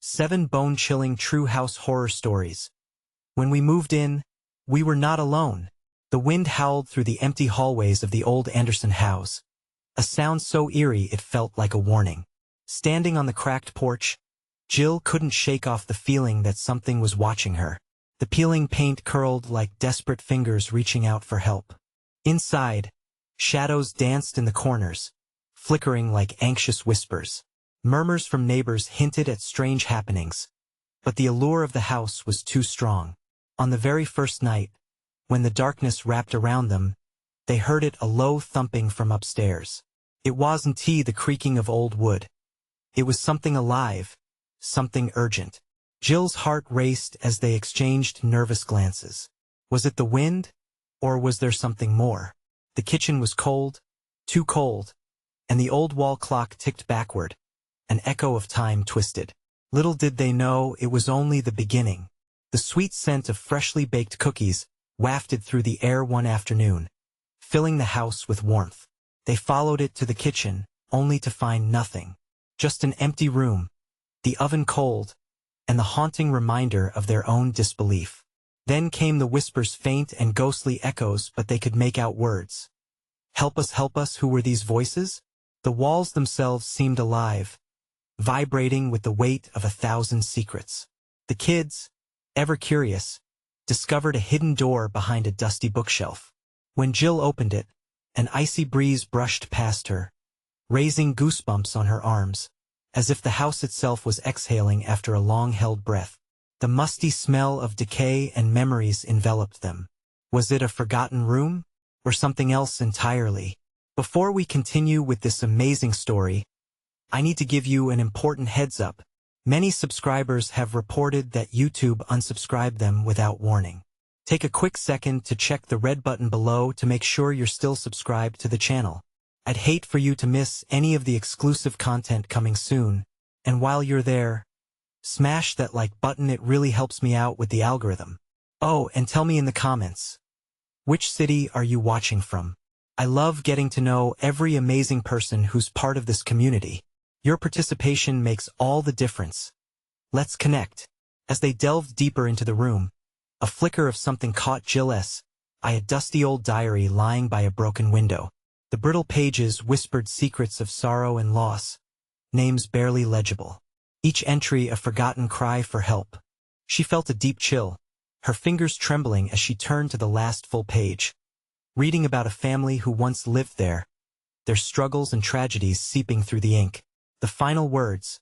7 bone-chilling true house horror stories. When we moved in, we were not alone. The wind howled through the empty hallways of the old Anderson house, a sound so eerie it felt like a warning. Standing on the cracked porch, Jill couldn't shake off the feeling that something was watching her. The peeling paint curled like desperate fingers reaching out for help. Inside, shadows danced in the corners, flickering like anxious whispers. Murmurs from neighbors hinted at strange happenings, but the allure of the house was too strong. On the very first night, when the darkness wrapped around them, they heard it, a low thumping from upstairs. It wasn't the creaking of old wood. It was something alive, something urgent. Jill's heart raced as they exchanged nervous glances. Was it the wind, or was there something more? The kitchen was cold, too cold, and the old wall clock ticked backward, an echo of time twisted. Little did they know it was only the beginning. The sweet scent of freshly baked cookies wafted through the air one afternoon, filling the house with warmth. They followed it to the kitchen, only to find nothing. Just an empty room, the oven cold, and the haunting reminder of their own disbelief. Then came the whispers, faint and ghostly echoes, but they could make out words. Help us, who were these voices? The walls themselves seemed alive, vibrating with the weight of 1,000 secrets. The kids, ever curious, discovered a hidden door behind a dusty bookshelf. When Jill opened it, an icy breeze brushed past her, raising goosebumps on her arms, as if the house itself was exhaling after a long-held breath. The musty smell of decay and memories enveloped them. Was it a forgotten room, or something else entirely? Before we continue with this amazing story, I need to give you an important heads up. Many subscribers have reported that YouTube unsubscribed them without warning. Take a quick second to check the red button below to make sure you're still subscribed to the channel. I'd hate for you to miss any of the exclusive content coming soon, and while you're there, smash that like button. It really helps me out with the algorithm. Oh, and tell me in the comments, which city are you watching from? I love getting to know every amazing person who's part of this community. Your participation makes all the difference. Let's connect. As they delved deeper into the room, a flicker of something caught Jill's eye, a dusty old diary lying by a broken window. The brittle pages whispered secrets of sorrow and loss, names barely legible. Each entry a forgotten cry for help. She felt a deep chill, her fingers trembling as she turned to the last full page, reading about a family who once lived there, their struggles and tragedies seeping through the ink. The final words,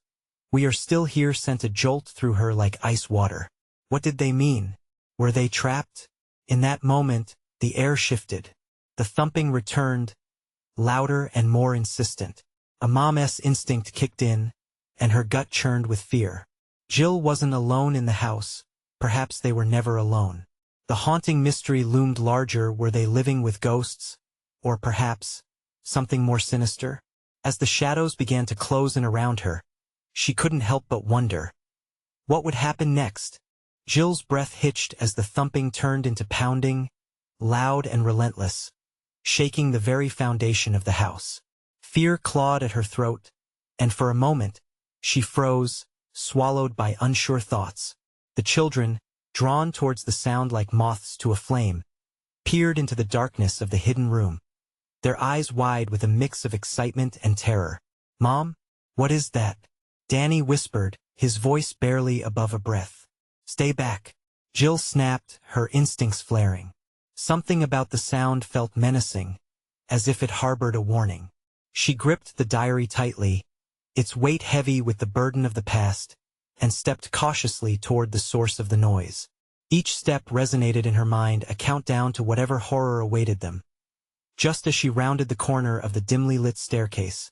"We are still here," sent a jolt through her like ice water. What did they mean? Were they trapped? In that moment, the air shifted. The thumping returned, louder and more insistent. A mom's instinct kicked in, and her gut churned with fear. Jill wasn't alone in the house. Perhaps they were never alone. The haunting mystery loomed larger. Were they living with ghosts? Or perhaps something more sinister? As the shadows began to close in around her, she couldn't help but wonder. What would happen next? Jill's breath hitched as the thumping turned into pounding, loud and relentless, shaking the very foundation of the house. Fear clawed at her throat, and for a moment, she froze, swallowed by unsure thoughts. The children, drawn towards the sound like moths to a flame, peered into the darkness of the hidden room, their eyes wide with a mix of excitement and terror. "Mom, what is that?" Danny whispered, his voice barely above a breath. "Stay back." Jill snapped, her instincts flaring. Something about the sound felt menacing, as if it harbored a warning. She gripped the diary tightly, its weight heavy with the burden of the past, and stepped cautiously toward the source of the noise. Each step resonated in her mind, a countdown to whatever horror awaited them. Just as she rounded the corner of the dimly lit staircase,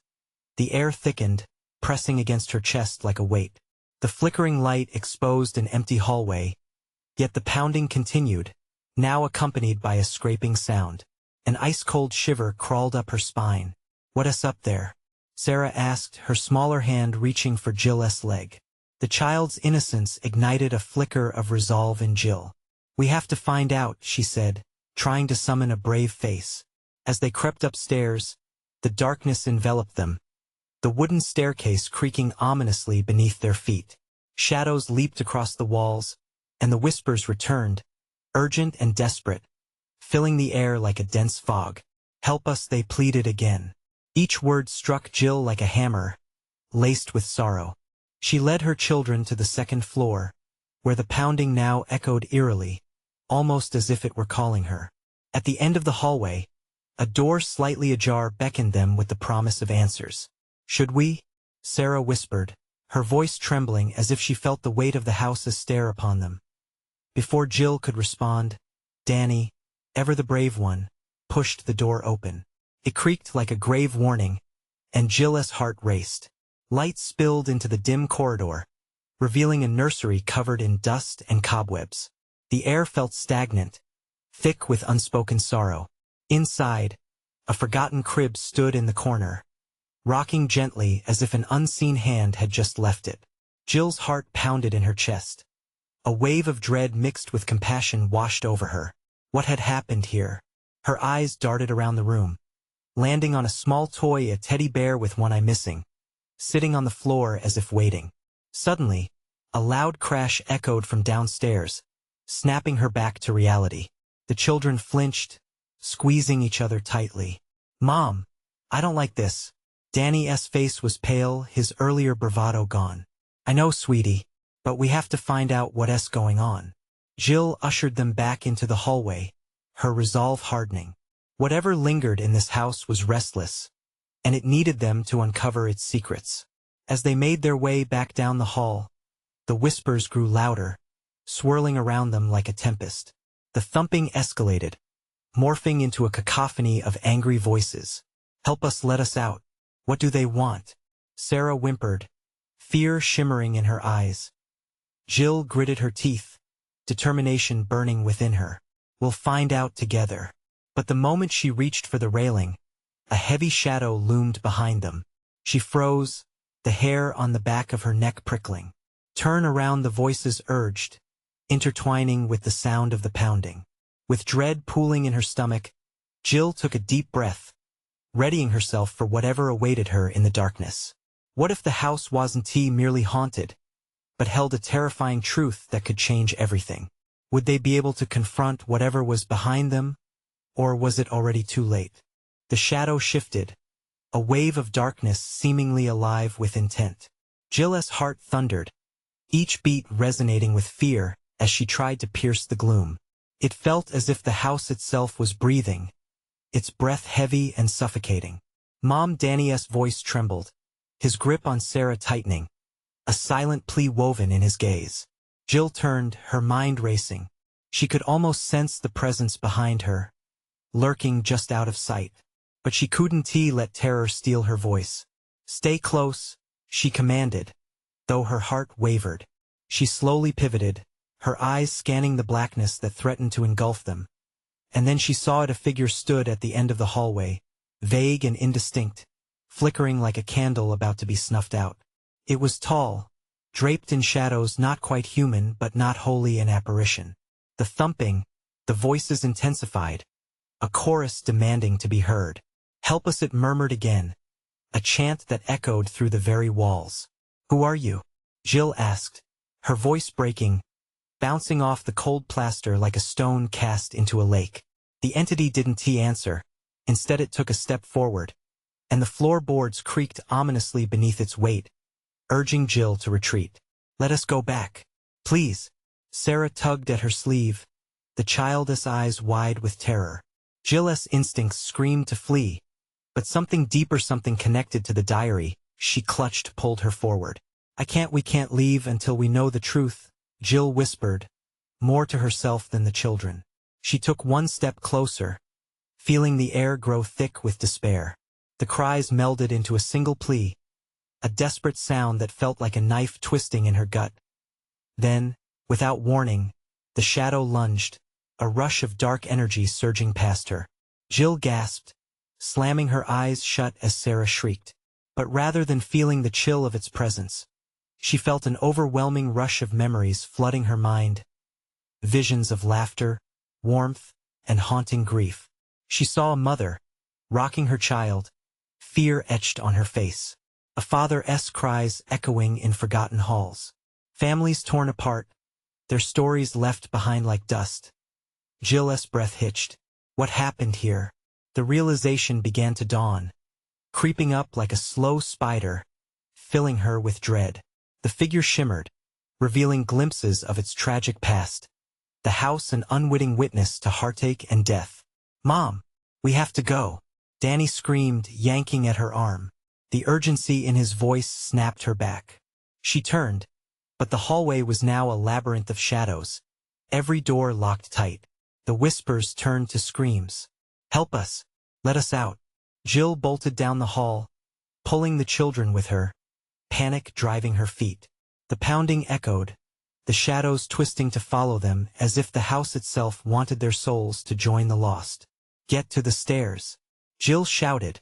the air thickened, pressing against her chest like a weight. The flickering light exposed an empty hallway, yet the pounding continued, now accompanied by a scraping sound. An ice-cold shiver crawled up her spine. "What's up there?" Sarah asked, her smaller hand reaching for Jill's leg. The child's innocence ignited a flicker of resolve in Jill. "We have to find out," she said, trying to summon a brave face. As they crept upstairs, the darkness enveloped them, the wooden staircase creaking ominously beneath their feet. Shadows leaped across the walls, and the whispers returned, urgent and desperate, filling the air like a dense fog. "Help us," they pleaded again. Each word struck Jill like a hammer, laced with sorrow. She led her children to the second floor, where the pounding now echoed eerily, almost as if it were calling her. At the end of the hallway, a door slightly ajar beckoned them with the promise of answers. "Should we?" Sarah whispered, her voice trembling as if she felt the weight of the house's stare upon them. Before Jill could respond, Danny, ever the brave one, pushed the door open. It creaked like a grave warning, and Jill's heart raced. Light spilled into the dim corridor, revealing a nursery covered in dust and cobwebs. The air felt stagnant, thick with unspoken sorrow. Inside, a forgotten crib stood in the corner, rocking gently as if an unseen hand had just left it. Jill's heart pounded in her chest. A wave of dread mixed with compassion washed over her. What had happened here? Her eyes darted around the room, landing on a small toy, a teddy bear with one eye missing, sitting on the floor as if waiting. Suddenly, a loud crash echoed from downstairs, snapping her back to reality. The children flinched, squeezing each other tightly. "Mom, I don't like this." Danny's face was pale, his earlier bravado gone. "I know, sweetie, but we have to find out what's going on." Jill ushered them back into the hallway, her resolve hardening. Whatever lingered in this house was restless, and it needed them to uncover its secrets. As they made their way back down the hall, the whispers grew louder, swirling around them like a tempest. The thumping escalated, morphing into a cacophony of angry voices. "Help us, let us out. What do they want?" Sarah whimpered, fear shimmering in her eyes. Jill gritted her teeth, determination burning within her. "We'll find out together." But the moment she reached for the railing, a heavy shadow loomed behind them. She froze, the hair on the back of her neck prickling. "Turn around," the voices urged, intertwining with the sound of the pounding. With dread pooling in her stomach, Jill took a deep breath, readying herself for whatever awaited her in the darkness. What if the house wasn't merely haunted, but held a terrifying truth that could change everything? Would they be able to confront whatever was behind them, or was it already too late? The shadow shifted, a wave of darkness seemingly alive with intent. Jill's heart thundered, each beat resonating with fear as she tried to pierce the gloom. It felt as if the house itself was breathing, its breath heavy and suffocating. "Mom," Danny's voice trembled, his grip on Sarah tightening, a silent plea woven in his gaze. Jill turned, her mind racing. She could almost sense the presence behind her, lurking just out of sight. But she couldn't let terror steal her voice. "Stay close," she commanded, though her heart wavered. She slowly pivoted, her eyes scanning the blackness that threatened to engulf them. And then she saw it, a figure stood at the end of the hallway, vague and indistinct, flickering like a candle about to be snuffed out. It was tall, draped in shadows, not quite human but not wholly an apparition. The thumping, the voices intensified, a chorus demanding to be heard. "Help us," it murmured again, a chant that echoed through the very walls. "Who are you?" Jill asked, her voice breaking, bouncing off the cold plaster like a stone cast into a lake. The entity didn't answer. Instead it took a step forward, and the floorboards creaked ominously beneath its weight, urging Jill to retreat. "Let us go back, please." Sarah tugged at her sleeve, the childish eyes wide with terror. Jill's instincts screamed to flee, but something deeper, something connected to the diary she clutched, pulled her forward. We can't leave until we know the truth," Jill whispered, more to herself than the children. She took one step closer, feeling the air grow thick with despair. The cries melded into a single plea, a desperate sound that felt like a knife twisting in her gut. Then, without warning, the shadow lunged, a rush of dark energy surging past her. Jill gasped, slamming her eyes shut as Sarah shrieked. But rather than feeling the chill of its presence, she felt an overwhelming rush of memories flooding her mind. Visions of laughter, warmth, and haunting grief. She saw a mother, rocking her child, fear etched on her face. A father's cries echoing in forgotten halls. Families torn apart, their stories left behind like dust. Jill's breath hitched. What happened here? The realization began to dawn, creeping up like a slow spider, filling her with dread. The figure shimmered, revealing glimpses of its tragic past. The house an unwitting witness to heartache and death. "Mom, we have to go," Danny screamed, yanking at her arm. The urgency in his voice snapped her back. She turned, but the hallway was now a labyrinth of shadows, every door locked tight. The whispers turned to screams. "Help us! Let us out!" Jill bolted down the hall, pulling the children with her, panic driving her feet. The pounding echoed, the shadows twisting to follow them as if the house itself wanted their souls to join the lost. "Get to the stairs!" Jill shouted,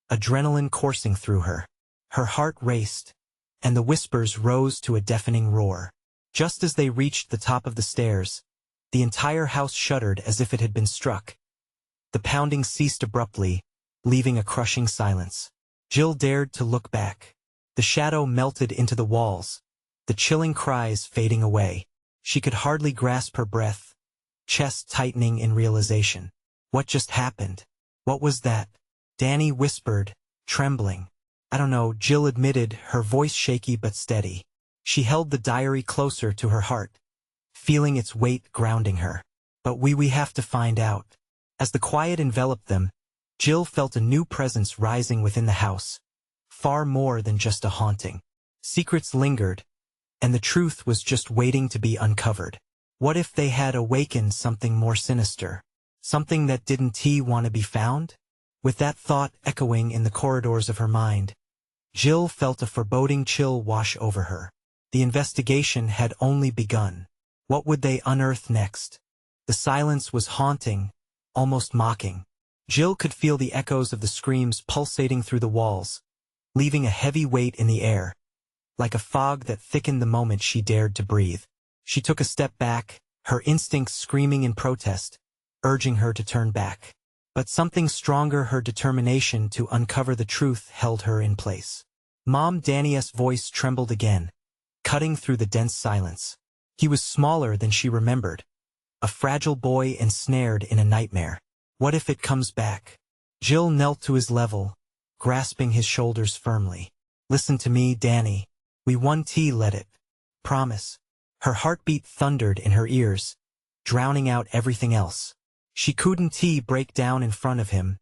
adrenaline coursing through her. Her heart raced, and the whispers rose to a deafening roar. Just as they reached the top of the stairs, the entire house shuddered as if it had been struck. The pounding ceased abruptly, leaving a crushing silence. Jill dared to look back. The shadow melted into the walls, the chilling cries fading away. She could hardly grasp her breath, chest tightening in realization. What just happened? What was that? Danny whispered, trembling. "I don't know," Jill admitted, her voice shaky but steady. She held the diary closer to her heart, feeling its weight grounding her. "But we have to find out." As the quiet enveloped them, Jill felt a new presence rising within the house, far more than just a haunting. Secrets lingered, and the truth was just waiting to be uncovered. What if they had awakened something more sinister? Something that didn't want to be found? With that thought echoing in the corridors of her mind, Jill felt a foreboding chill wash over her. The investigation had only begun. What would they unearth next? The silence was haunting, almost mocking. Jill could feel the echoes of the screams pulsating through the walls, leaving a heavy weight in the air, like a fog that thickened the moment she dared to breathe. She took a step back, her instincts screaming in protest, urging her to turn back. But something stronger, her determination to uncover the truth, held her in place. "Mom," Danny's voice trembled again, cutting through the dense silence. He was smaller than she remembered, a fragile boy ensnared in a nightmare. What if it comes back? Jill knelt to his level, grasping his shoulders firmly. "Listen to me, Danny. We won't let it. Promise." Her heartbeat thundered in her ears, drowning out everything else. She couldn't break down in front of him,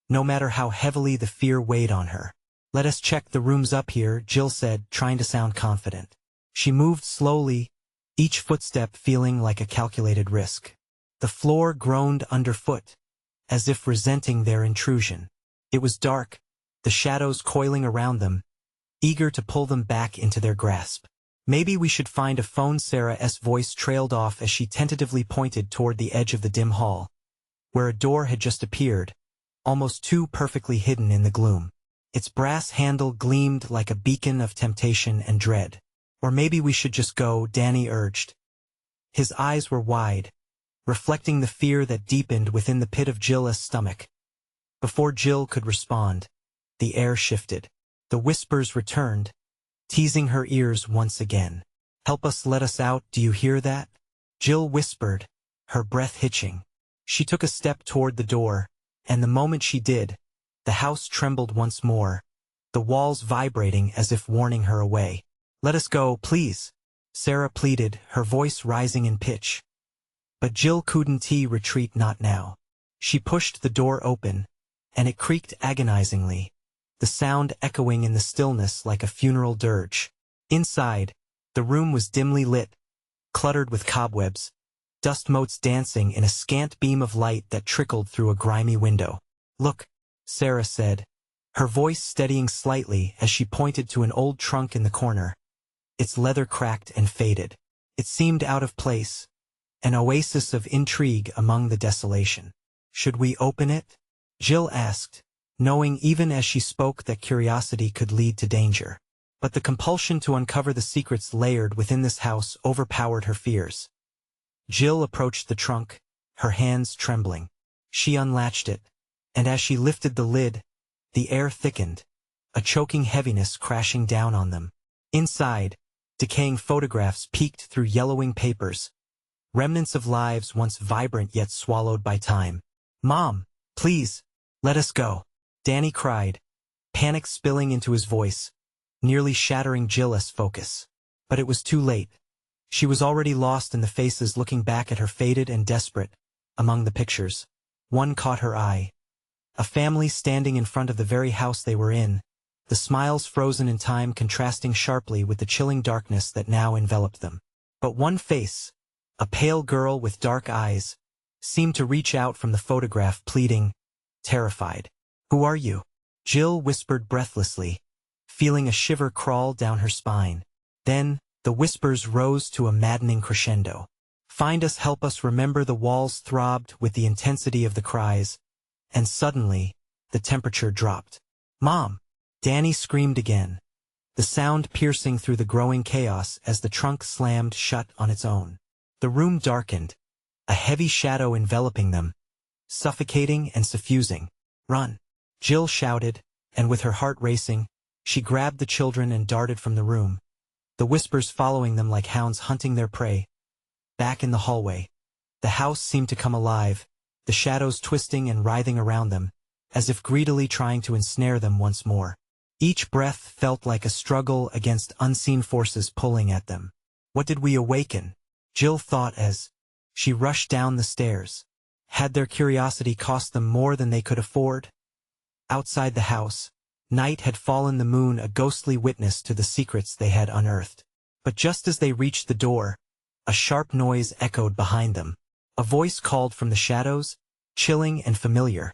no matter how heavily the fear weighed on her. "Let us check the rooms up here," Jill said, trying to sound confident. She moved slowly, each footstep feeling like a calculated risk. The floor groaned underfoot, as if resenting their intrusion. It was dark, the shadows coiling around them, eager to pull them back into their grasp. "Maybe we should find a phone," Sarah's voice trailed off as she tentatively pointed toward the edge of the dim hall, where a door had just appeared, almost too perfectly hidden in the gloom. Its brass handle gleamed like a beacon of temptation and dread. "Or maybe we should just go," Danny urged. His eyes were wide, reflecting the fear that deepened within the pit of Jill's stomach. Before Jill could respond, the air shifted. The whispers returned, teasing her ears once again. "Help us, let us out, do you hear that?" Jill whispered, her breath hitching. She took a step toward the door, and the moment she did, the house trembled once more, the walls vibrating as if warning her away. "Let us go, please," Sarah pleaded, her voice rising in pitch. But Jill couldn't retreat, not now. She pushed the door open, and it creaked agonizingly, the sound echoing in the stillness like a funeral dirge. Inside, the room was dimly lit, cluttered with cobwebs, dust motes dancing in a scant beam of light that trickled through a grimy window. "Look," Sarah said, her voice steadying slightly as she pointed to an old trunk in the corner. Its leather cracked and faded. It seemed out of place, an oasis of intrigue among the desolation. "Should we open it?" Jill asked, knowing even as she spoke that curiosity could lead to danger. But the compulsion to uncover the secrets layered within this house overpowered her fears. Jill approached the trunk, her hands trembling. She unlatched it, and as she lifted the lid, the air thickened, a choking heaviness crashing down on them. Inside, Decaying photographs peeked through yellowing papers. Remnants of lives once vibrant yet swallowed by time. "Mom, please, let us go," Danny cried, panic spilling into his voice, nearly shattering Jill's focus. But it was too late. She was already lost in the faces looking back at her, faded and desperate. Among the pictures, one caught her eye. A family standing in front of the very house they were in, the smiles frozen in time contrasting sharply with the chilling darkness that now enveloped them. But one face, a pale girl with dark eyes, seemed to reach out from the photograph, pleading, terrified. "Who are you?" Jill whispered breathlessly, feeling a shiver crawl down her spine. Then, the whispers rose to a maddening crescendo. "Find us, help us." Remember. The walls throbbed with the intensity of the cries, and suddenly, the temperature dropped. "Mom!" Danny screamed again, the sound piercing through the growing chaos as the trunk slammed shut on its own. The room darkened, a heavy shadow enveloping them, suffocating and suffusing. "Run!" Jill shouted, and with her heart racing, she grabbed the children and darted from the room, the whispers following them like hounds hunting their prey. Back in the hallway, the house seemed to come alive, the shadows twisting and writhing around them, as if greedily trying to ensnare them once more. Each breath felt like a struggle against unseen forces pulling at them. What did we awaken? Jill thought as she rushed down the stairs. Had their curiosity cost them more than they could afford? Outside the house, night had fallen, the moon a ghostly witness to the secrets they had unearthed. But just as they reached the door, a sharp noise echoed behind them. A voice called from the shadows, chilling and familiar.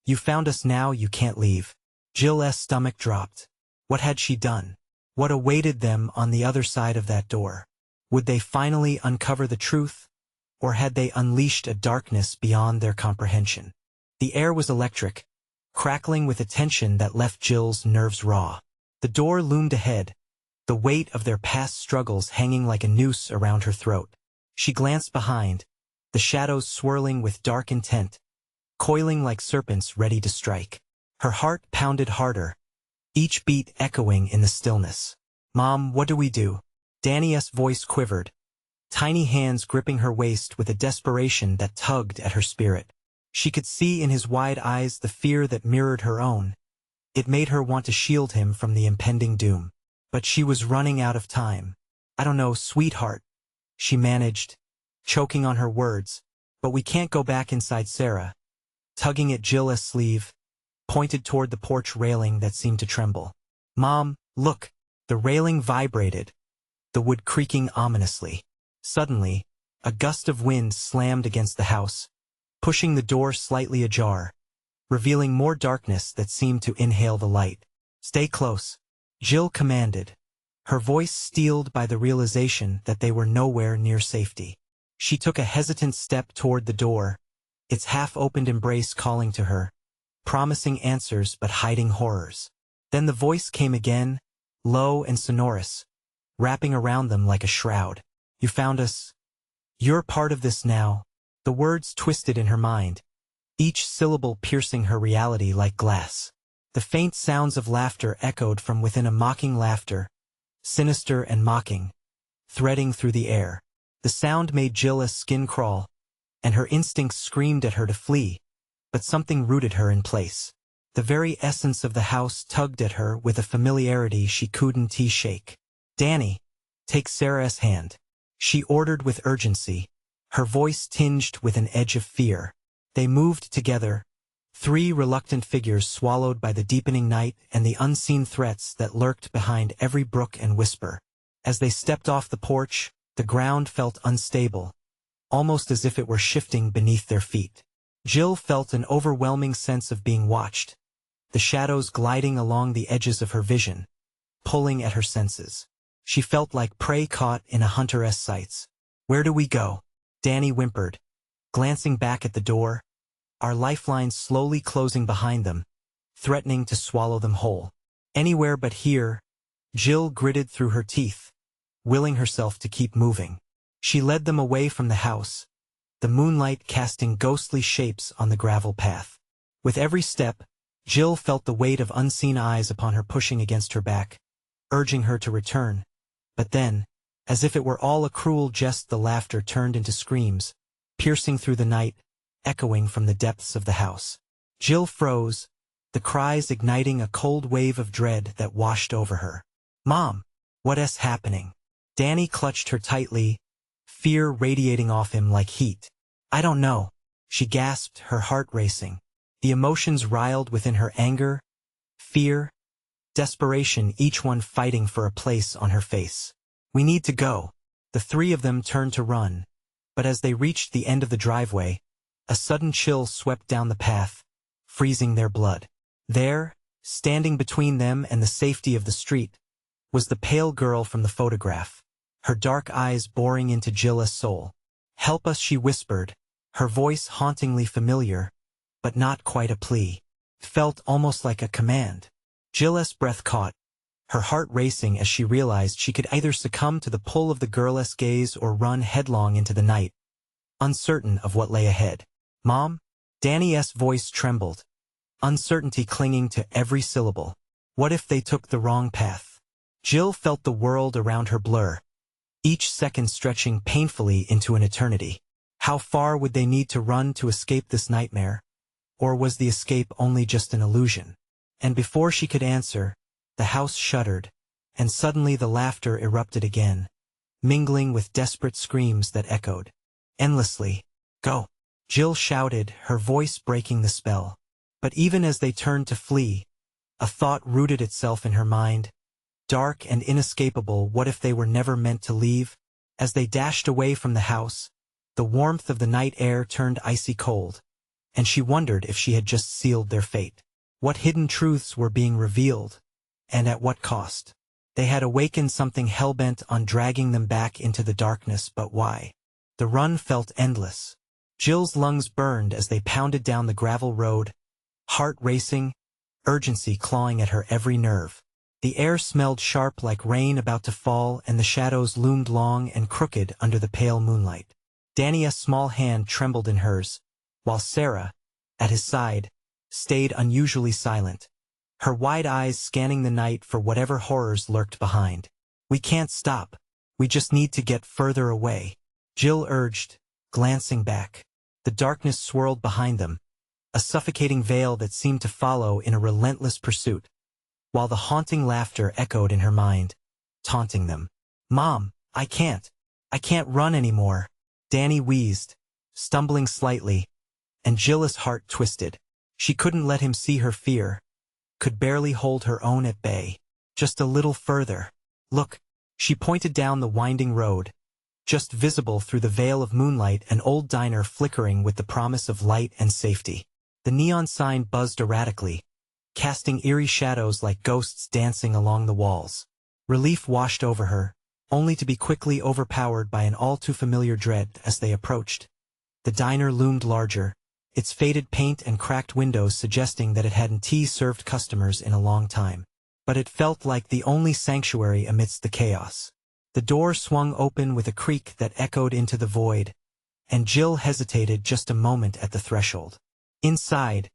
"You found us, now you can't leave." Jill's stomach dropped. What had she done? What awaited them on the other side of that door? Would they finally uncover the truth? Or had they unleashed a darkness beyond their comprehension? The air was electric, crackling with a tension that left Jill's nerves raw. The door loomed ahead, the weight of their past struggles hanging like a noose around her throat. She glanced behind, the shadows swirling with dark intent, coiling like serpents ready to strike. Her heart pounded harder, each beat echoing in the stillness. "Mom, what do we do?" Danny's voice quivered, tiny hands gripping her waist with a desperation that tugged at her spirit. She could see in his wide eyes the fear that mirrored her own. It made her want to shield him from the impending doom. But she was running out of time. "I don't know, sweetheart," she managed, choking on her words. "But we can't go back inside." Sarah, tugging at Jill's sleeve, pointed toward the porch railing that seemed to tremble. "Mom, look!" The railing vibrated, the wood creaking ominously. Suddenly, a gust of wind slammed against the house, pushing the door slightly ajar, revealing more darkness that seemed to inhale the light. "Stay close," Jill commanded, her voice steeled by the realization that they were nowhere near safety. She took a hesitant step toward the door, its half-opened embrace calling to her, promising answers but hiding horrors. Then the voice came again, low and sonorous, wrapping around them like a shroud. "You found us. You're part of this now." The words twisted in her mind, each syllable piercing her reality like glass. The faint sounds of laughter echoed from within, a mocking laughter, sinister and mocking, threading through the air. The sound made Jill's skin crawl, and her instincts screamed at her to flee. But something rooted her in place. The very essence of the house tugged at her with a familiarity she couldn't shake. "Danny, take Sarah's hand," she ordered with urgency, her voice tinged with an edge of fear. They moved together, three reluctant figures swallowed by the deepening night and the unseen threats that lurked behind every brook and whisper. As they stepped off the porch, the ground felt unstable, almost as if it were shifting beneath their feet. Jill felt an overwhelming sense of being watched, the shadows gliding along the edges of her vision, pulling at her senses. She felt like prey caught in a hunter's sights. "Where do we go?" Danny whimpered, glancing back at the door, our lifelines slowly closing behind them, threatening to swallow them whole. "Anywhere but here," Jill gritted through her teeth, willing herself to keep moving. She led them away from the house, the moonlight casting ghostly shapes on the gravel path. With every step, Jill felt the weight of unseen eyes upon her pushing against her back, urging her to return. But then, as if it were all a cruel jest, the laughter turned into screams, piercing through the night, echoing from the depths of the house. Jill froze, the cries igniting a cold wave of dread that washed over her. "Mom, what's happening?" Danny clutched her tightly, fear radiating off him like heat. "I don't know," she gasped, her heart racing. The emotions riled within her: anger, fear, desperation, each one fighting for a place on her face. "We need to go." The three of them turned to run, but as they reached the end of the driveway, a sudden chill swept down the path, freezing their blood. There, standing between them and the safety of the street, was the pale girl from the photograph, her dark eyes boring into Jill's soul. "Help us," she whispered, her voice hauntingly familiar, but not quite a plea. It felt almost like a command. Jill's breath caught, her heart racing as she realized she could either succumb to the pull of the girl's gaze or run headlong into the night, uncertain of what lay ahead. "Mom?" Danny's voice trembled, uncertainty clinging to every syllable. What if they took the wrong path? Jill felt the world around her blur, each second stretching painfully into an eternity. How far would they need to run to escape this nightmare? Or was the escape only just an illusion? And before she could answer, the house shuddered, and suddenly the laughter erupted again, mingling with desperate screams that echoed endlessly. "Go!" Jill shouted, her voice breaking the spell. But even as they turned to flee, a thought rooted itself in her mind, dark and inescapable. What if they were never meant to leave? As they dashed away from the house, the warmth of the night air turned icy cold, and she wondered if she had just sealed their fate. What hidden truths were being revealed, and at what cost? They had awakened something hell-bent on dragging them back into the darkness, but why? The run felt endless. Jill's lungs burned as they pounded down the gravel road, heart racing, urgency clawing at her every nerve. The air smelled sharp like rain about to fall, and the shadows loomed long and crooked under the pale moonlight. Danny's small hand trembled in hers, while Sarah, at his side, stayed unusually silent, her wide eyes scanning the night for whatever horrors lurked behind. "We can't stop. We just need to get further away," Jill urged, glancing back. The darkness swirled behind them, a suffocating veil that seemed to follow in a relentless pursuit, while the haunting laughter echoed in her mind, taunting them. "Mom, I can't run anymore," Danny wheezed, stumbling slightly, and Jill's heart twisted. She couldn't let him see her fear, could barely hold her own at bay. "Just a little further. Look," she pointed down the winding road, just visible through the veil of moonlight, an old diner flickering with the promise of light and safety. The neon sign buzzed erratically, casting eerie shadows like ghosts dancing along the walls. Relief washed over her, only to be quickly overpowered by an all-too-familiar dread as they approached. The diner loomed larger, its faded paint and cracked windows suggesting that it hadn't served customers in a long time. But it felt like the only sanctuary amidst the chaos. The door swung open with a creak that echoed into the void, and Jill hesitated just a moment at the threshold. Inside,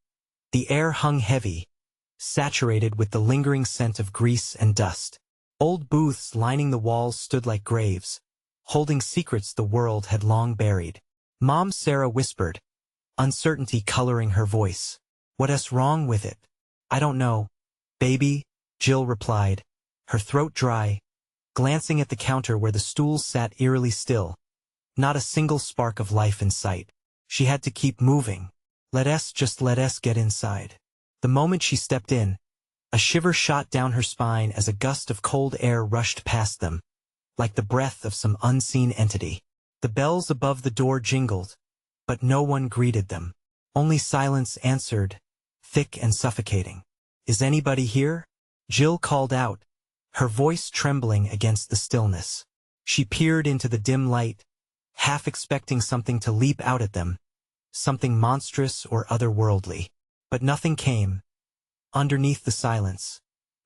the air hung heavy, saturated with the lingering scent of grease and dust. Old booths lining the walls stood like graves, holding secrets the world had long buried. "Mom," Sarah whispered, uncertainty coloring her voice. "What's wrong with it?" "I don't know, baby," Jill replied, her throat dry, glancing at the counter where the stools sat eerily still, not a single spark of life in sight. She had to keep moving. Let us get inside." The moment she stepped in, a shiver shot down her spine as a gust of cold air rushed past them, like the breath of some unseen entity. The bells above the door jingled, but no one greeted them. Only silence answered, thick and suffocating. "Is anybody here?" Jill called out, her voice trembling against the stillness. She peered into the dim light, half expecting something to leap out at them, something monstrous or otherworldly. But nothing came. Underneath the silence,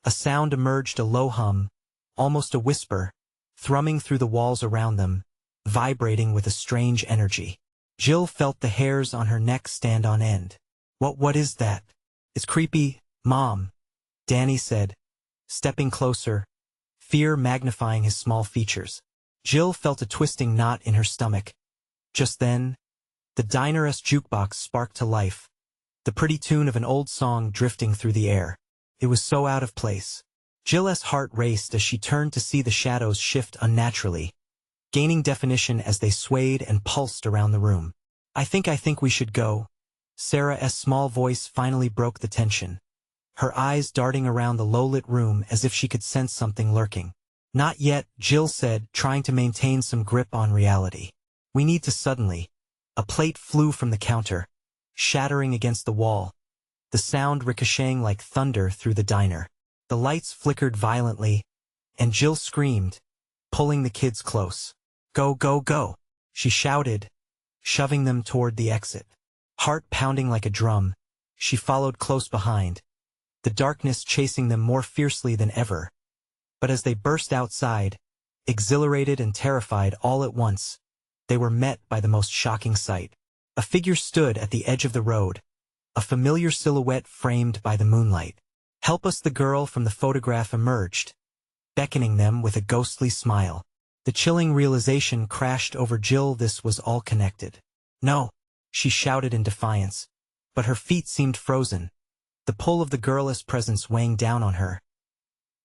a sound emerged, a low hum, almost a whisper, thrumming through the walls around them, vibrating with a strange energy. Jill felt the hairs on her neck stand on end. What is that?" "It's creepy, Mom," Danny said, stepping closer, fear magnifying his small features. Jill felt a twisting knot in her stomach. Just then, the diner's jukebox sparked to life, the pretty tune of an old song drifting through the air. It was so out of place. Jill's heart raced as she turned to see the shadows shift unnaturally, gaining definition as they swayed and pulsed around the room. I think we should go." Sarah's small voice finally broke the tension, her eyes darting around the low-lit room as if she could sense something lurking. "Not yet," Jill said, trying to maintain some grip on reality. "We need to." Suddenly, a plate flew from the counter, shattering against the wall, the sound ricocheting like thunder through the diner. The lights flickered violently, and Jill screamed, pulling the kids close. "Go, go, go!" she shouted, shoving them toward the exit. Heart pounding like a drum, she followed close behind, the darkness chasing them more fiercely than ever. But as they burst outside, exhilarated and terrified all at once, they were met by the most shocking sight. A figure stood at the edge of the road, a familiar silhouette framed by the moonlight. "Help us!" the girl from the photograph emerged, beckoning them with a ghostly smile. The chilling realization crashed over Jill. This was all connected. "No!" she shouted in defiance, but her feet seemed frozen, the pull of the girl's presence weighing down on her.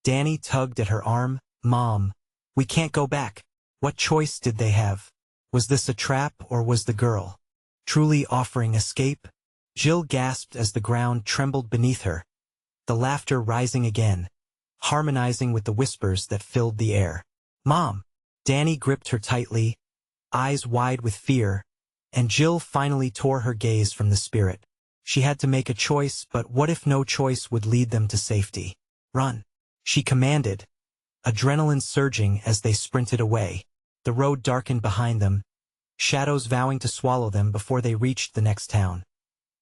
Danny tugged at her arm. "Mom, we can't go back." What choice did they have? Was this a trap, or was the girl truly offering escape? Jill gasped as the ground trembled beneath her, the laughter rising again, harmonizing with the whispers that filled the air. "Mom!" Danny gripped her tightly, eyes wide with fear, and Jill finally tore her gaze from the spirit. She had to make a choice, but what if no choice would lead them to safety? "Run!" she commanded, adrenaline surging as they sprinted away. The road darkened behind them, shadows vowing to swallow them before they reached the next town.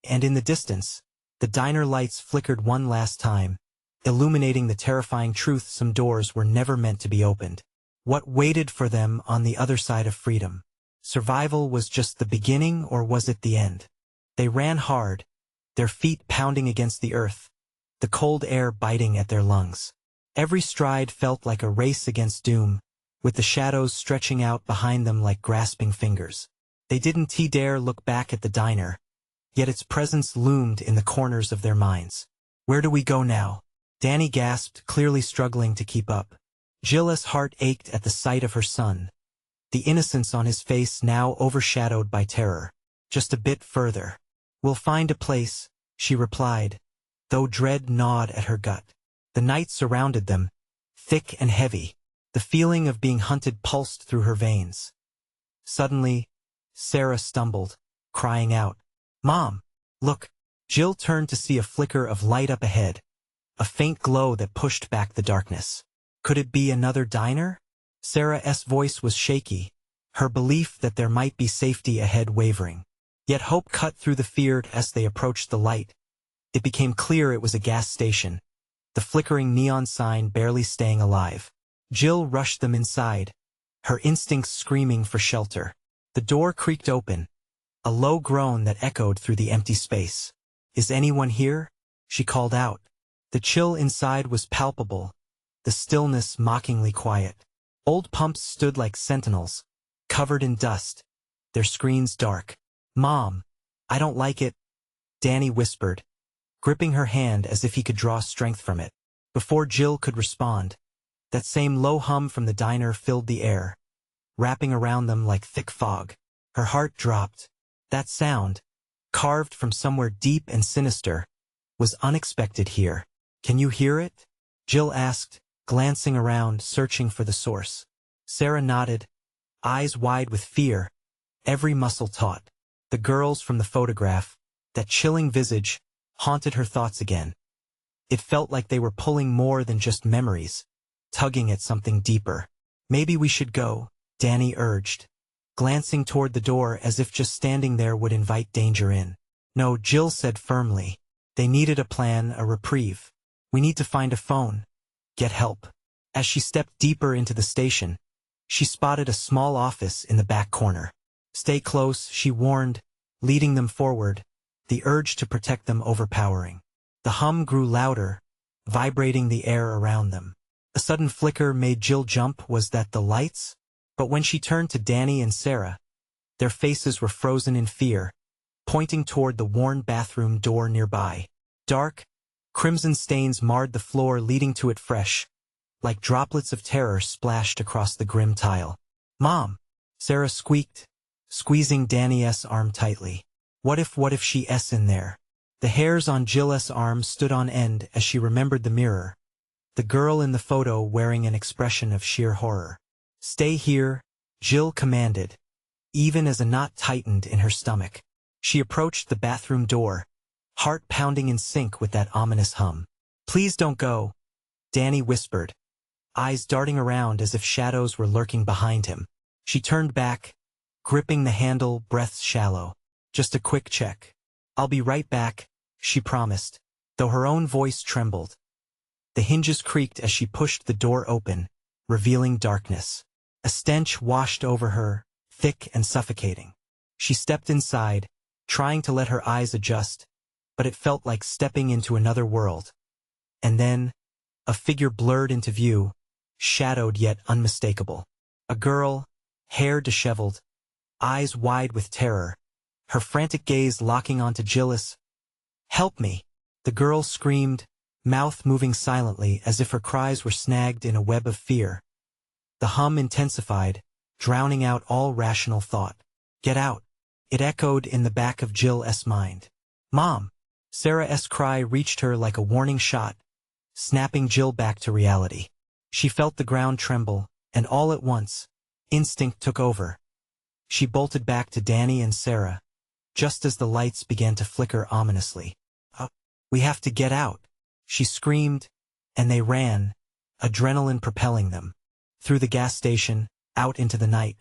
And in the distance, the diner lights flickered one last time, illuminating the terrifying truth: some doors were never meant to be opened. What waited for them on the other side of freedom? Survival was just the beginning, or was it the end? They ran hard, their feet pounding against the earth, the cold air biting at their lungs. Every stride felt like a race against doom, with the shadows stretching out behind them like grasping fingers. They didn't dare look back at the diner, yet its presence loomed in the corners of their minds. "Where do we go now?" Danny gasped, clearly struggling to keep up. Jill's heart ached at the sight of her son, the innocence on his face now overshadowed by terror. "Just a bit further. We'll find a place," she replied, though dread gnawed at her gut. The night surrounded them, thick and heavy. The feeling of being hunted pulsed through her veins. Suddenly, Sarah stumbled, crying out, "Mom, look!" Jill turned to see a flicker of light up ahead, a faint glow that pushed back the darkness. Could it be another diner? Sarah's voice was shaky, her belief that there might be safety ahead wavering. Yet hope cut through the fear as they approached the light. It became clear it was a gas station, the flickering neon sign barely staying alive. Jill rushed them inside, her instincts screaming for shelter. The door creaked open, a low groan that echoed through the empty space. "Is anyone here?" she called out. The chill inside was palpable, the stillness mockingly quiet. Old pumps stood like sentinels, covered in dust, their screens dark. "Mom, I don't like it," Danny whispered, gripping her hand as if he could draw strength from it. Before Jill could respond, that same low hum from the diner filled the air, wrapping around them like thick fog. Her heart dropped. That sound, carved from somewhere deep and sinister, was unexpected here. "Can you hear it?" Jill asked, glancing around, searching for the source. Sarah nodded, eyes wide with fear, every muscle taut. The girls from the photograph, that chilling visage, haunted her thoughts again. It felt like they were pulling more than just memories, tugging at something deeper. "Maybe we should go," Danny urged, glancing toward the door as if just standing there would invite danger in. "No," Jill said firmly. They needed a plan, a reprieve. "We need to find a phone. Get help." As she stepped deeper into the station, she spotted a small office in the back corner. "Stay close," she warned, leading them forward, the urge to protect them overpowering. The hum grew louder, vibrating the air around them. A sudden flicker made Jill jump. Was that the lights? But when she turned to Danny and Sarah, their faces were frozen in fear, pointing toward the worn bathroom door nearby. Dark, crimson stains marred the floor, leading to it fresh, like droplets of terror splashed across the grim tile. "Mom!" Sarah squeaked, squeezing Danny's arm tightly. What if she's in there? The hairs on Jill's arm stood on end as she remembered the mirror, the girl in the photo wearing an expression of sheer horror. "Stay here," Jill commanded, even as a knot tightened in her stomach. She approached the bathroom door, heart pounding in sync with that ominous hum. "Please don't go," Danny whispered, eyes darting around as if shadows were lurking behind him. She turned back, gripping the handle, breaths shallow. "Just a quick check. I'll be right back," she promised, though her own voice trembled. The hinges creaked as she pushed the door open, revealing darkness. A stench washed over her, thick and suffocating. She stepped inside, trying to let her eyes adjust, but it felt like stepping into another world. And then, a figure blurred into view, shadowed yet unmistakable. A girl, hair disheveled, eyes wide with terror, her frantic gaze locking onto Jill's. "Help me!" The girl screamed, mouth moving silently as if her cries were snagged in a web of fear. The hum intensified, drowning out all rational thought. "Get out!" It echoed in the back of Jill's mind. "Mom!" Sarah's cry reached her like a warning shot, snapping Jill back to reality. She felt the ground tremble, and all at once, instinct took over. She bolted back to Danny and Sarah, just as the lights began to flicker ominously. "Oh, we have to get out!" she screamed, and they ran, adrenaline propelling them, through the gas station, out into the night.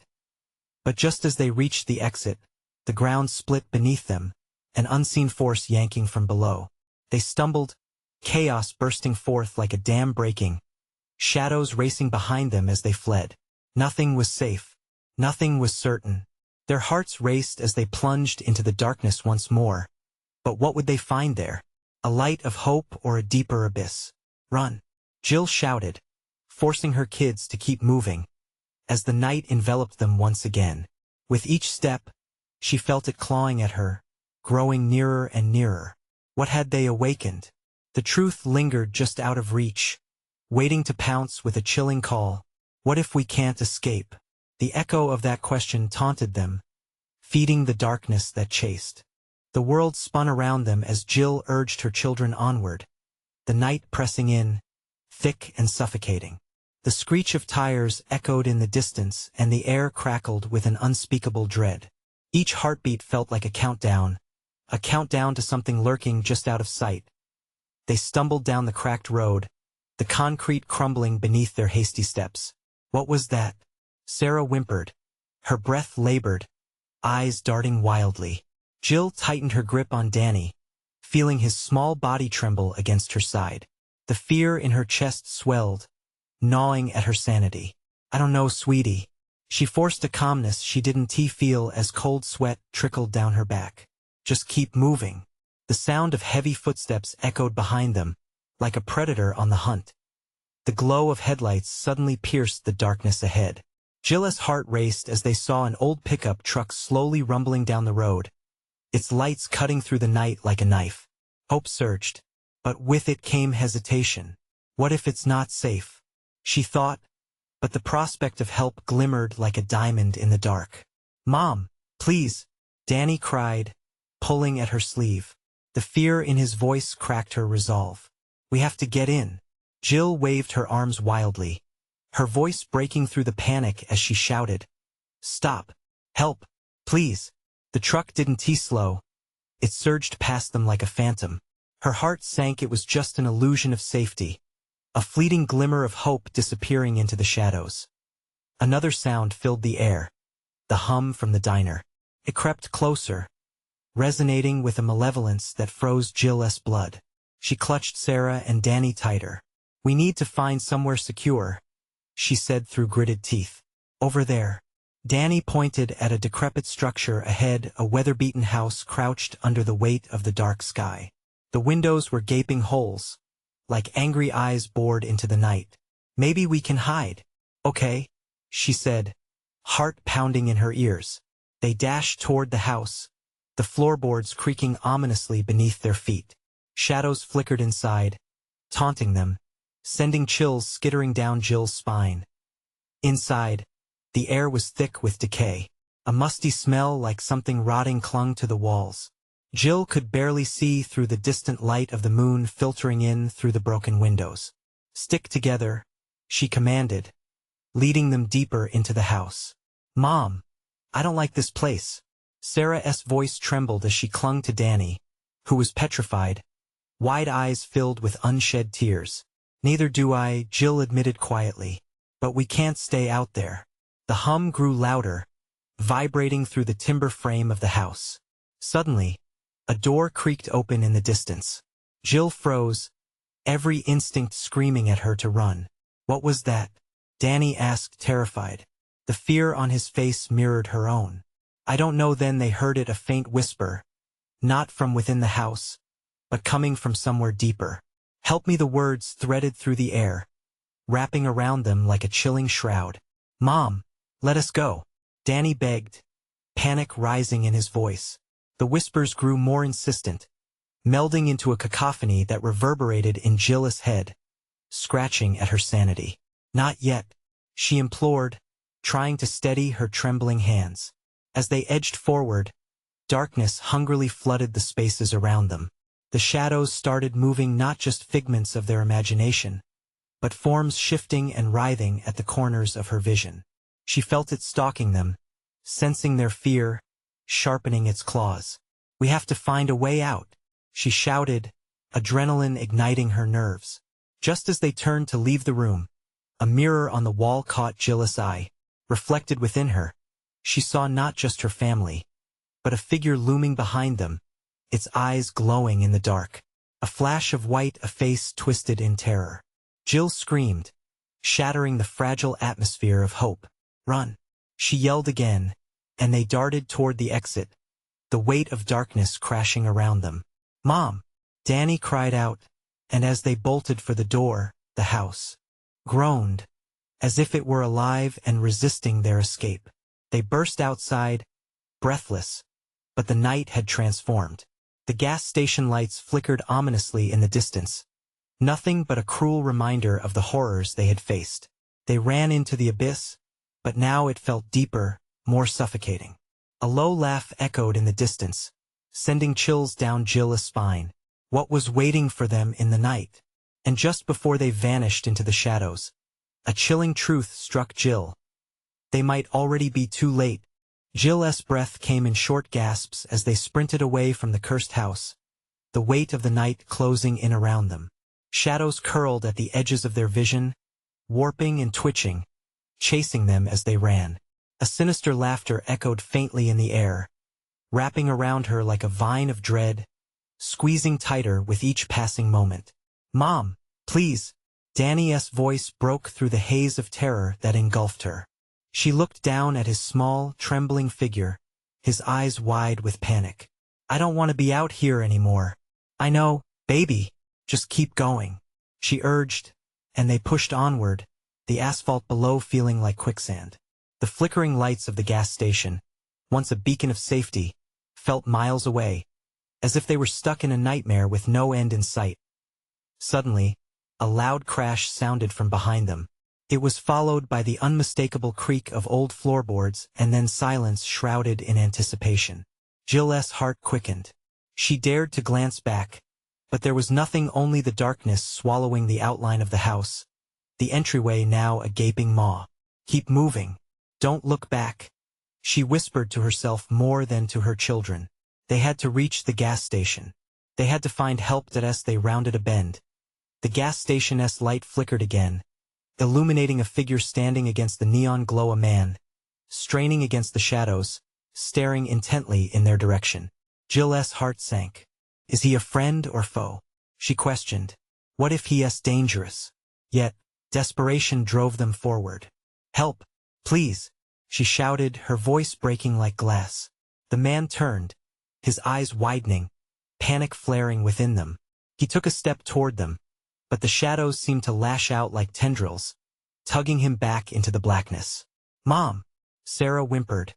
But just as they reached the exit, the ground split beneath them, an unseen force yanking from below. They stumbled, chaos bursting forth like a dam breaking, shadows racing behind them as they fled. Nothing was safe. Nothing was certain. Their hearts raced as they plunged into the darkness once more. But what would they find there? A light of hope or a deeper abyss? "Run!" Jill shouted, forcing her kids to keep moving, as the night enveloped them once again. With each step, she felt it clawing at her, growing nearer and nearer. What had they awakened? The truth lingered just out of reach, waiting to pounce with a chilling call. What if we can't escape? The echo of that question taunted them, feeding the darkness that chased. The world spun around them as Jill urged her children onward, the night pressing in, thick and suffocating. The screech of tires echoed in the distance and the air crackled with an unspeakable dread. Each heartbeat felt like a countdown to something lurking just out of sight. They stumbled down the cracked road, the concrete crumbling beneath their hasty steps. What was that? Sarah whimpered, her breath labored, eyes darting wildly. Jill tightened her grip on Danny, feeling his small body tremble against her side. The fear in her chest swelled, gnawing at her sanity. "I don't know, sweetie." She forced a calmness she didn't feel as cold sweat trickled down her back. "Just keep moving." The sound of heavy footsteps echoed behind them, like a predator on the hunt. The glow of headlights suddenly pierced the darkness ahead. Jill's heart raced as they saw an old pickup truck slowly rumbling down the road, its lights cutting through the night like a knife. Hope surged, but with it came hesitation. What if it's not safe? She thought, but the prospect of help glimmered like a diamond in the dark. "Mom, please," Danny cried, pulling at her sleeve. The fear in his voice cracked her resolve. "We have to get in." Jill waved her arms wildly, her voice breaking through the panic as she shouted, "Stop! Help! Please!" The truck didn't slow. It surged past them like a phantom. Her heart sank. It was just an illusion of safety, a fleeting glimmer of hope disappearing into the shadows. Another sound filled the air, the hum from the diner. It crept closer, resonating with a malevolence that froze Jill's blood. She clutched Sarah and Danny tighter. "We need to find somewhere secure," she said through gritted teeth. "Over there." Danny pointed at a decrepit structure ahead, a weather-beaten house crouched under the weight of the dark sky. The windows were gaping holes, like angry eyes bored into the night. Maybe we can hide. Okay, she said, heart pounding in her ears. They dashed toward the house, the floorboards creaking ominously beneath their feet. Shadows flickered inside, taunting them, sending chills skittering down Jill's spine. Inside, the air was thick with decay. A musty smell like something rotting clung to the walls. Jill could barely see through the distant light of the moon filtering in through the broken windows. Stick together, she commanded, leading them deeper into the house. Mom, I don't like this place. Sarah's voice trembled as she clung to Danny, who was petrified, wide eyes filled with unshed tears. Neither do I, Jill admitted quietly. But we can't stay out there. The hum grew louder, vibrating through the timber frame of the house. Suddenly, a door creaked open in the distance. Jill froze, every instinct screaming at her to run. What was that? Danny asked, terrified. The fear on his face mirrored her own. I don't know. Then they heard it, a faint whisper, not from within the house, but coming from somewhere deeper. Help me, the words threaded through the air, wrapping around them like a chilling shroud. Mom, let us go, Danny begged, panic rising in his voice. The whispers grew more insistent, melding into a cacophony that reverberated in Jill's head, scratching at her sanity. Not yet, she implored, trying to steady her trembling hands. As they edged forward, darkness hungrily flooded the spaces around them. The shadows started moving, not just figments of their imagination, but forms shifting and writhing at the corners of her vision. She felt it stalking them, sensing their fear, sharpening its claws. We have to find a way out, she shouted, adrenaline igniting her nerves. Just as they turned to leave the room, a mirror on the wall caught Jill's eye. Reflected within her, she saw not just her family, but a figure looming behind them, its eyes glowing in the dark. A flash of white, a face twisted in terror. Jill screamed, shattering the fragile atmosphere of hope. Run! She yelled again, and they darted toward the exit, the weight of darkness crashing around them. Mom! Danny cried out, and as they bolted for the door, the house groaned, as if it were alive and resisting their escape. They burst outside, breathless, but the night had transformed. The gas station lights flickered ominously in the distance, nothing but a cruel reminder of the horrors they had faced. They ran into the abyss, but now it felt deeper, more suffocating. A low laugh echoed in the distance, sending chills down Jill's spine. What was waiting for them in the night? And just before they vanished into the shadows, a chilling truth struck Jill. They might already be too late. Jill's breath came in short gasps as they sprinted away from the cursed house, the weight of the night closing in around them. Shadows curled at the edges of their vision, warping and twitching, chasing them as they ran. A sinister laughter echoed faintly in the air, wrapping around her like a vine of dread, squeezing tighter with each passing moment. Mom, please! Danny's voice broke through the haze of terror that engulfed her. She looked down at his small, trembling figure, his eyes wide with panic. I don't want to be out here anymore. I know, baby. Just keep going, she urged, and they pushed onward, the asphalt below feeling like quicksand. The flickering lights of the gas station, once a beacon of safety, felt miles away, as if they were stuck in a nightmare with no end in sight. Suddenly, a loud crash sounded from behind them. It was followed by the unmistakable creak of old floorboards and then silence shrouded in anticipation. Jill's heart quickened. She dared to glance back, but there was nothing, only the darkness swallowing the outline of the house, the entryway now a gaping maw. Keep moving. Don't look back, she whispered to herself more than to her children. They had to reach the gas station. They had to find help. As they rounded a bend, the gas station's light flickered again, illuminating a figure standing against the neon glow, a man, straining against the shadows, staring intently in their direction. Jill's heart sank. Is he a friend or foe? She questioned. What if he is dangerous? Yet, desperation drove them forward. Help, please, she shouted, her voice breaking like glass. The man turned, his eyes widening, panic flaring within them. He took a step toward them, but the shadows seemed to lash out like tendrils, tugging him back into the blackness. "Mom!" Sarah whimpered,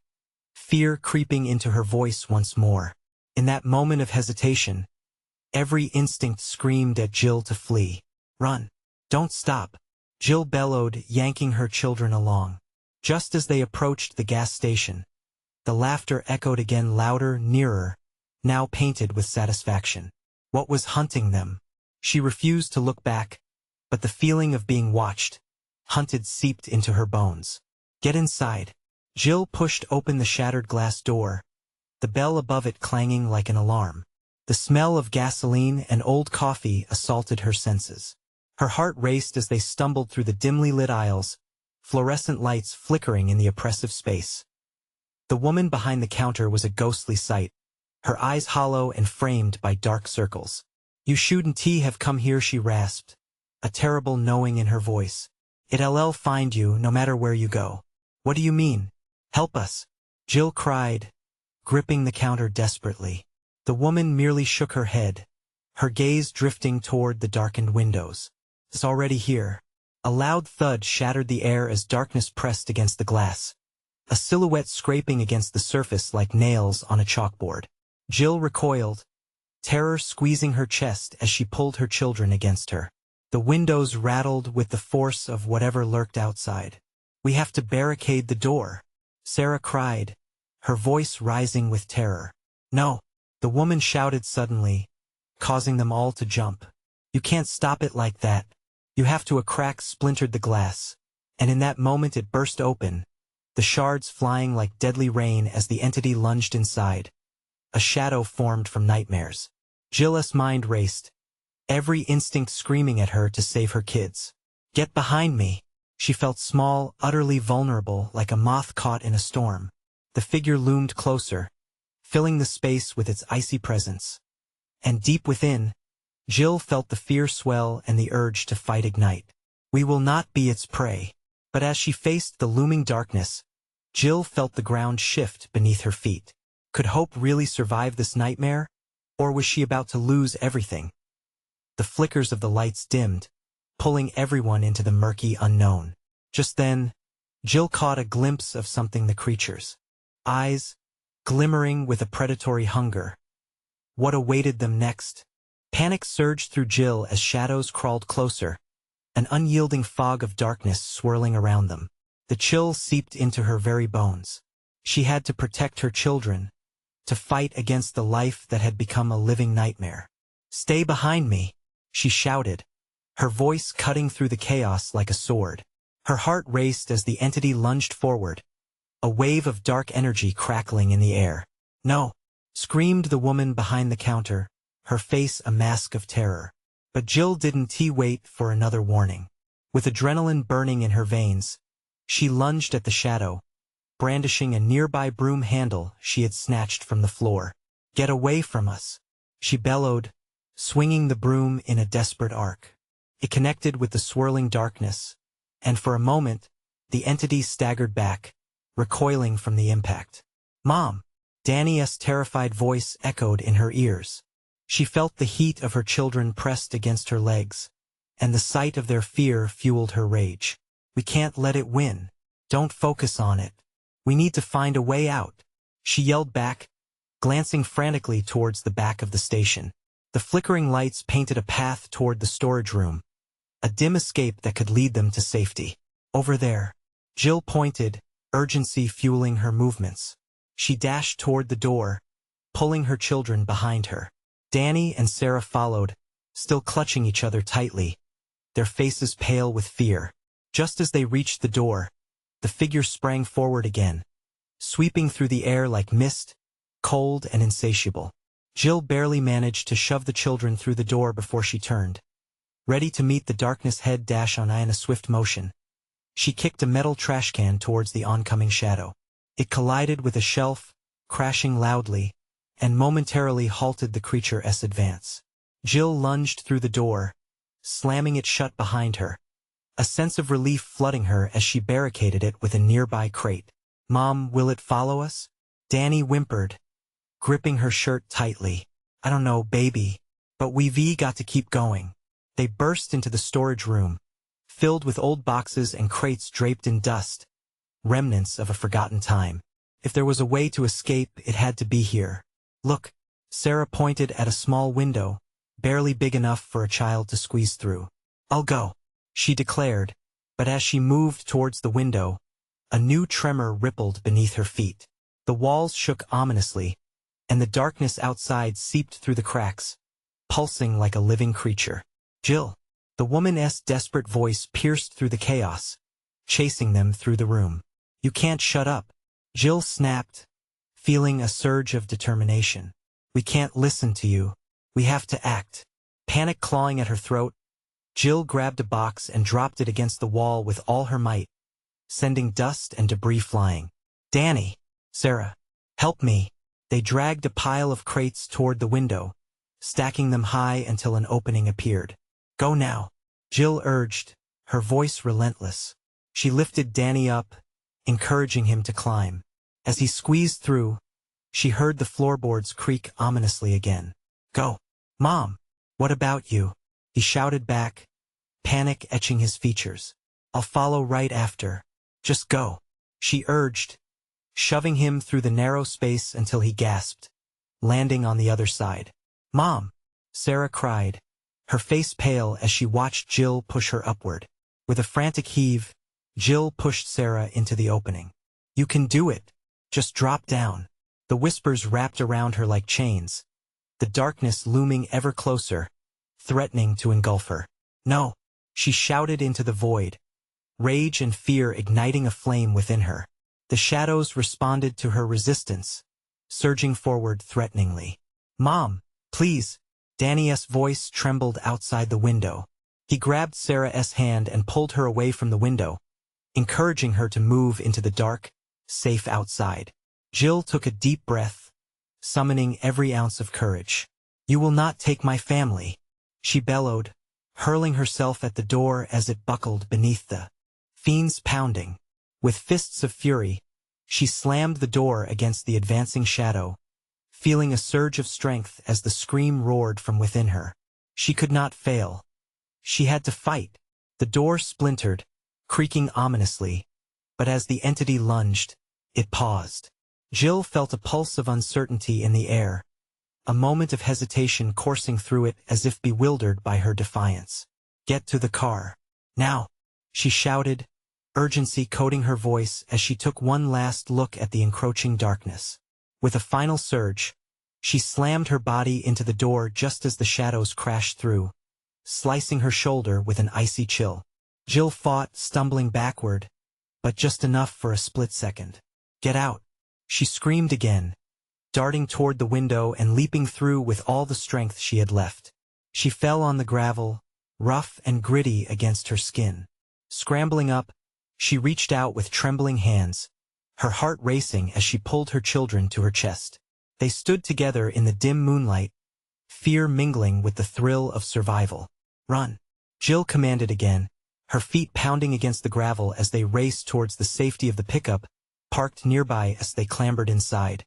fear creeping into her voice once more. In that moment of hesitation, every instinct screamed at Jill to flee. "Run! Don't stop!" Jill bellowed, yanking her children along. Just as they approached the gas station, the laughter echoed again, louder, nearer, now painted with satisfaction. What was hunting them? She refused to look back, but the feeling of being watched, hunted, seeped into her bones. "Get inside." Jill pushed open the shattered glass door, the bell above it clanging like an alarm. The smell of gasoline and old coffee assaulted her senses. Her heart raced as they stumbled through the dimly lit aisles, fluorescent lights flickering in the oppressive space. The woman behind the counter was a ghostly sight, her eyes hollow and framed by dark circles. "You shouldn't have come here," she rasped, a terrible knowing in her voice. "It'll find you no matter where you go." "What do you mean? Help us!" Jill cried, gripping the counter desperately. The woman merely shook her head, her gaze drifting toward the darkened windows. "It's already here." A loud thud shattered the air as darkness pressed against the glass, a silhouette scraping against the surface like nails on a chalkboard. Jill recoiled, terror squeezing her chest as she pulled her children against her. The windows rattled with the force of whatever lurked outside. "We have to barricade the door," Sarah cried, her voice rising with terror. "No," the woman shouted suddenly, causing them all to jump. "You can't stop it like that. You have to." A crack splintered the glass, and in that moment it burst open, the shards flying like deadly rain as the entity lunged inside. A shadow formed from nightmares. Jill's mind raced, every instinct screaming at her to save her kids. "Get behind me!" She felt small, utterly vulnerable, like a moth caught in a storm. The figure loomed closer, filling the space with its icy presence. And deep within, Jill felt the fear swell and the urge to fight ignite. "We will not be its prey." But as she faced the looming darkness, Jill felt the ground shift beneath her feet. Could hope really survive this nightmare? Or was she about to lose everything? The flickers of the lights dimmed, pulling everyone into the murky unknown. Just then, Jill caught a glimpse of something, the creature's eyes, glimmering with a predatory hunger. What awaited them next? Panic surged through Jill as shadows crawled closer, an unyielding fog of darkness swirling around them. The chill seeped into her very bones. She had to protect her children, to fight against the life that had become a living nightmare. "Stay behind me," she shouted, her voice cutting through the chaos like a sword. Her heart raced as the entity lunged forward, a wave of dark energy crackling in the air. "No!" screamed the woman behind the counter, her face a mask of terror. But Jill didn't wait for another warning. With adrenaline burning in her veins, she lunged at the shadow, brandishing a nearby broom handle she had snatched from the floor. "Get away from us!" she bellowed, swinging the broom in a desperate arc. It connected with the swirling darkness, and for a moment, the entity staggered back, recoiling from the impact. "Mom!" Danny's terrified voice echoed in her ears. She felt the heat of her children pressed against her legs, and the sight of their fear fueled her rage. "We can't let it win. Don't focus on it. We need to find a way out," she yelled back, glancing frantically towards the back of the station. The flickering lights painted a path toward the storage room, a dim escape that could lead them to safety. "Over there." Jill pointed, urgency fueling her movements. She dashed toward the door, pulling her children behind her. Danny and Sarah followed, still clutching each other tightly, their faces pale with fear. Just as they reached the door, the figure sprang forward again, sweeping through the air like mist, cold and insatiable. Jill barely managed to shove the children through the door before she turned, ready to meet the darkness head dash on in a swift motion. She kicked a metal trash can towards the oncoming shadow. It collided with a shelf, crashing loudly, and momentarily halted the creature's advance. Jill lunged through the door, slamming it shut behind her, a sense of relief flooding her as she barricaded it with a nearby crate. "Mom, will it follow us?" Danny whimpered, gripping her shirt tightly. "I don't know, baby, but we've got to keep going." They burst into the storage room, filled with old boxes and crates draped in dust, remnants of a forgotten time. If there was a way to escape, it had to be here. Look, Sarah pointed at a small window, barely big enough for a child to squeeze through. I'll go, she declared, but as she moved towards the window, a new tremor rippled beneath her feet. The walls shook ominously, and the darkness outside seeped through the cracks, pulsing like a living creature. Jill, the woman's desperate voice pierced through the chaos, chasing them through the room. You can't shut up, Jill snapped, feeling a surge of determination. We can't listen to you. We have to act. Panic clawing at her throat, Jill grabbed a box and dropped it against the wall with all her might, sending dust and debris flying. Danny, Sarah, help me. They dragged a pile of crates toward the window, stacking them high until an opening appeared. Go now, Jill urged, her voice relentless. She lifted Danny up, encouraging him to climb. As he squeezed through, she heard the floorboards creak ominously again. Go, Mom. What about you? He shouted back, panic etching his features. I'll follow right after. Just go, she urged, shoving him through the narrow space until he gasped, landing on the other side. Mom, Sarah cried, her face pale as she watched Jill push her upward. With a frantic heave, Jill pushed Sarah into the opening. You can do it. Just drop down. The whispers wrapped around her like chains, the darkness looming ever closer, threatening to engulf her. No, she shouted into the void, rage and fear igniting a flame within her. The shadows responded to her resistance, surging forward threateningly. Mom, please. Danny's voice trembled outside the window. He grabbed Sarah's hand and pulled her away from the window, encouraging her to move into the dark, safe outside. Jill took a deep breath, summoning every ounce of courage. You will not take my family, she bellowed, hurling herself at the door as it buckled beneath the fiend's pounding. With fists of fury, she slammed the door against the advancing shadow, feeling a surge of strength as the scream roared from within her. She could not fail. She had to fight. The door splintered, creaking ominously, but as the entity lunged, it paused. Jill felt a pulse of uncertainty in the air, a moment of hesitation coursing through it as if bewildered by her defiance. Get to the car. Now, she shouted, urgency coating her voice as she took one last look at the encroaching darkness. With a final surge, she slammed her body into the door just as the shadows crashed through, slicing her shoulder with an icy chill. Jill fought, stumbling backward, but just enough for a split second. Get out, she screamed again, darting toward the window and leaping through with all the strength she had left. She fell on the gravel, rough and gritty against her skin. Scrambling up, she reached out with trembling hands, her heart racing as she pulled her children to her chest. They stood together in the dim moonlight, fear mingling with the thrill of survival. Run, Jill commanded again, her feet pounding against the gravel as they raced towards the safety of the pickup, parked nearby as they clambered inside.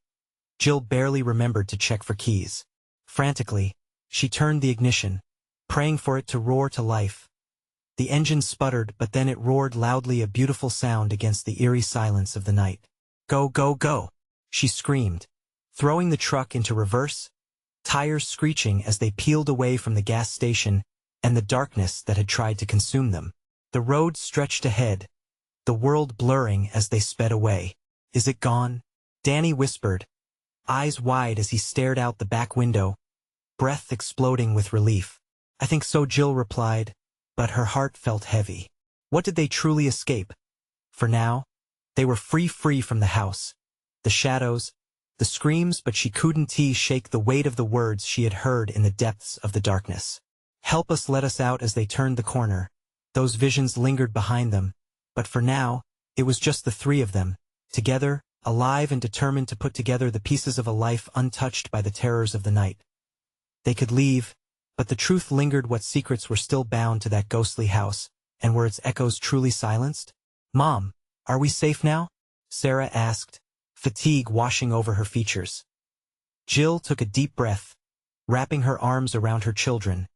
Jill barely remembered to check for keys. Frantically, she turned the ignition, praying for it to roar to life. The engine sputtered, but then it roared loudly, a beautiful sound against the eerie silence of the night. Go, go, go, she screamed, throwing the truck into reverse, tires screeching as they peeled away from the gas station and the darkness that had tried to consume them. The road stretched ahead, the world blurring as they sped away. Is it gone? Danny whispered, eyes wide as he stared out the back window, breath exploding with relief. I think so, Jill replied, but her heart felt heavy. What did they truly escape? For now, they were free from the house, the shadows, the screams, but she couldn't shake the weight of the words she had heard in the depths of the darkness. Help us, let us out. As they turned the corner, those visions lingered behind them, but for now, it was just the three of them, together, alive and determined to put together the pieces of a life untouched by the terrors of the night. They could leave, but the truth lingered. What secrets were still bound to that ghostly house, and were its echoes truly silenced? Mom, are we safe now? Sarah asked, fatigue washing over her features. Jill took a deep breath, wrapping her arms around her children,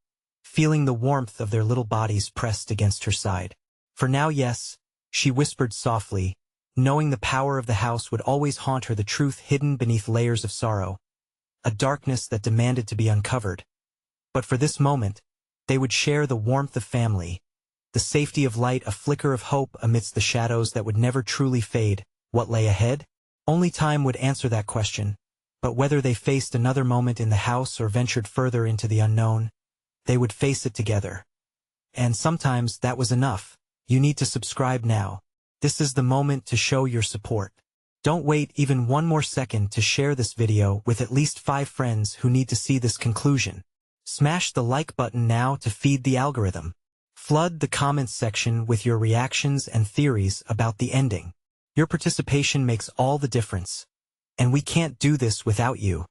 feeling the warmth of their little bodies pressed against her side. For now, yes, she whispered softly, knowing the power of the house would always haunt her, the truth hidden beneath layers of sorrow, a darkness that demanded to be uncovered. But for this moment, they would share the warmth of family, the safety of light, a flicker of hope amidst the shadows that would never truly fade. What lay ahead? Only time would answer that question, but whether they faced another moment in the house or ventured further into the unknown, they would face it together. And sometimes that was enough. You need to subscribe now. This is the moment to show your support. Don't wait even one more second to share this video with at least 5 friends who need to see this conclusion. Smash the like button now to feed the algorithm. Flood the comments section with your reactions and theories about the ending. Your participation makes all the difference. And we can't do this without you.